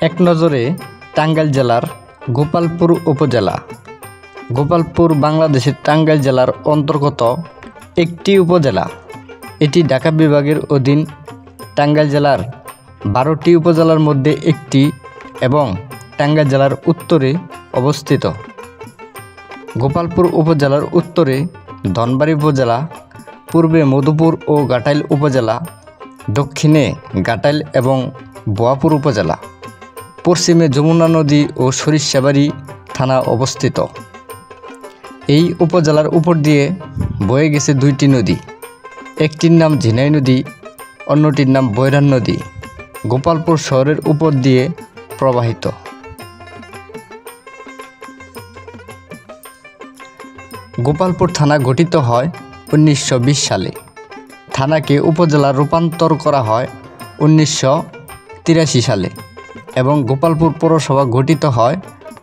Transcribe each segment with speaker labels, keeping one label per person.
Speaker 1: এক নজরে টাঙ্গাইল জেলার গোপালপুর উপজেলা। গোপালপুর বাংলাদেশের টাঙ্গাইল জেলার অন্তর্গত একটি উপজেলা। এটি ঢাকা বিভাগের অধীন টাঙ্গাইল জেলার 12টি উপজেলার মধ্যে একটি এবং টাঙ্গাইল জেলার উত্তরে অবস্থিত। গোপালপুর উপজেলার উত্তরে ধনবাড়ী উপজেলা, পূর্বে মধুপুর ও ঘাটাইল উপজেলা, দক্ষিণে ঘাটাইল এবং বোয়াপুর উপজেলা, পশ্চিমে যমুনা নদী ও সরিষাবাড়ি থানা অবস্থিত। এই উপজেলার উপর দিয়ে বয়ে গেছে দুইটি নদী, একটির নাম ঝিনাই নদী, অন্যটির নাম বৈরান নদী। গোপালপুর শহরের উপর দিয়ে প্রবাহিত। গোপালপুর থানা গঠিত হয় 1920 সালে। থানাকে উপজেলা রূপান্তর করা হয় 1983 সালে এবং গোপালপুর পৌরসভা গঠিত হয়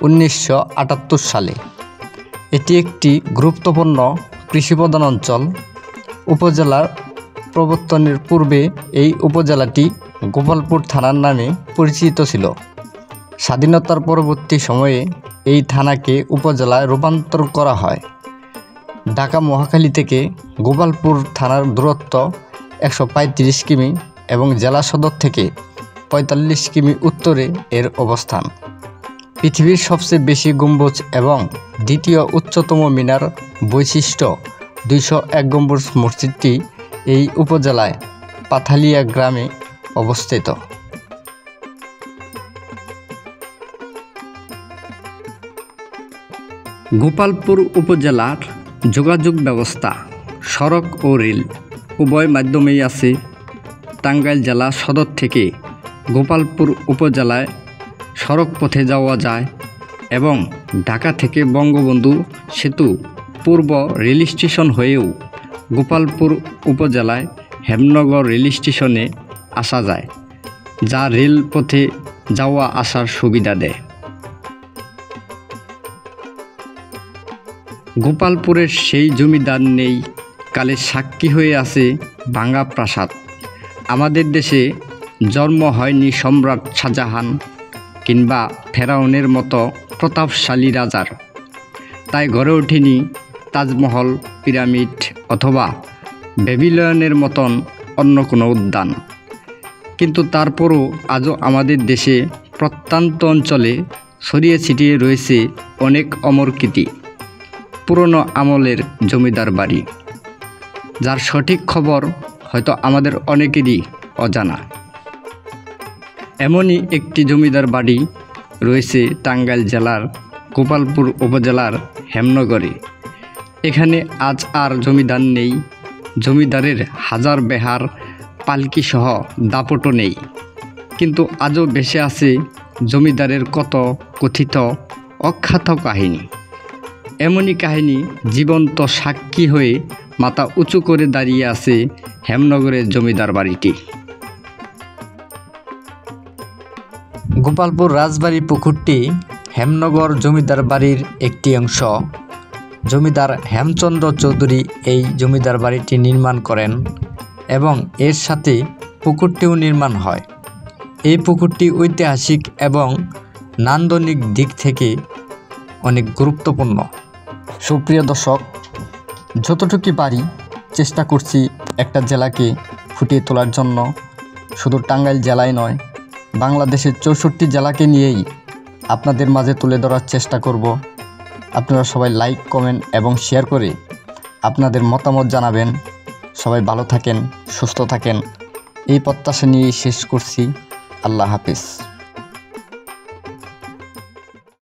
Speaker 1: 1978 সালে। এটি একটি গুরুত্বপূর্ণ কৃষিপ্রধান অঞ্চল। উপজেলার প্রবর্তনের পূর্বে এই উপজেলাটি গোপালপুর থানার নামে পরিচিত ছিল। স্বাধীনতার পরবর্তী সময়ে এই থানাকে উপজেলায় রূপান্তর করা হয়। ঢাকা মহাখালী থেকে গোপালপুর থানার দূরত্ব 135 কিমি এবং জেলা সদর থেকে 45 কিমি উত্তরে এর অবস্থান। পৃথিবীর সবচেয়ে বেশি গম্বুজ এবং দ্বিতীয় উচ্চতম মিনার বৈশিষ্ট্য 201 গম্বুজ মসজিদটি এই উপজেলায় পাথালিয়া গ্রামে অবস্থিত। গোপালপুর উপজেলার যোগাযোগ ব্যবস্থা সড়ক ও রেল উভয় মাধ্যমেই আছে। টাঙ্গাইল জেলা সদর থেকে গোপালপুর উপজেলায় সড়ক পথে যাওয়া যায় এবং ঢাকা থেকে বঙ্গবন্ধু সেতু পূর্ব রেল স্টেশন হয়েও গোপালপুর উপজেলায় হেমনগর রেল স্টেশনে আসা যায়, যা রেলপথে যাওয়া আসার সুবিধা দেয়। গোপালপুরের সেই জমিদার নেই কালের সাক্ষী হয়ে আছে ভাঙা প্রাসাদ। আমাদের দেশে জন্ম হয়নি সম্রাট শাহজাহান কিংবা ফেরাউনের মতো প্রতাপশালী রাজার, তাই গড়ে ওঠেনি তাজমহল, পিরামিড অথবা ব্যাবিলনের মতন অন্য কোনো উদ্যান। কিন্তু তারপরও আজও আমাদের দেশে প্রত্যন্ত অঞ্চলে ছড়িয়ে ছিটিয়ে রয়েছে অনেক অমর কীর্তি, পুরনো আমলের জমিদার বাড়ি, যার সঠিক খবর হয়তো আমাদের অনেকেরই অজানা। এমনই একটি জমিদার বাড়ি রয়েছে টাঙ্গাইল জেলার গোপালপুর উপজেলার হেমনগরে। এখানে আজ আর জমিদার নেই, জমিদারের হাজার বেহার পালকিসহ দাপটও নেই, কিন্তু আজও বেঁচে আছে জমিদারের কত কথিত অখ্যাত কাহিনী। এমনই কাহিনী জীবন্ত সাক্ষী হয়ে মাথা উঁচু করে দাঁড়িয়ে আছে হেমনগরের জমিদার বাড়িটি। গোপালপুর রাজবাড়ি পুকুরটি হেমনগর জমিদার বাড়ির একটি অংশ। জমিদার হেমচন্দ্র চৌধুরী এই জমিদার বাড়িটি নির্মাণ করেন এবং এর সাথে পুকুরটিও নির্মাণ হয়। এই পুকুরটি ঐতিহাসিক এবং নান্দনিক দিক থেকে অনেক গুরুত্বপূর্ণ। সুপ্রিয় দর্শক, যতটুকু পারি চেষ্টা করছি একটা জেলাকে ফুটিয়ে তোলার জন্য। শুধু টাঙ্গাইল জেলায় নয়, বাংলাদেশের 64 জেলাকে নিয়েই আপনাদের মাঝে তুলে ধরার চেষ্টা করব। আপনারা সবাই লাইক, কমেন্ট এবং শেয়ার করে আপনাদের মতামত জানাবেন। সবাই ভালো থাকেন, সুস্থ থাকেন, এই প্রত্যাশা নিয়েই শেষ করছি। আল্লাহ হাফেজ।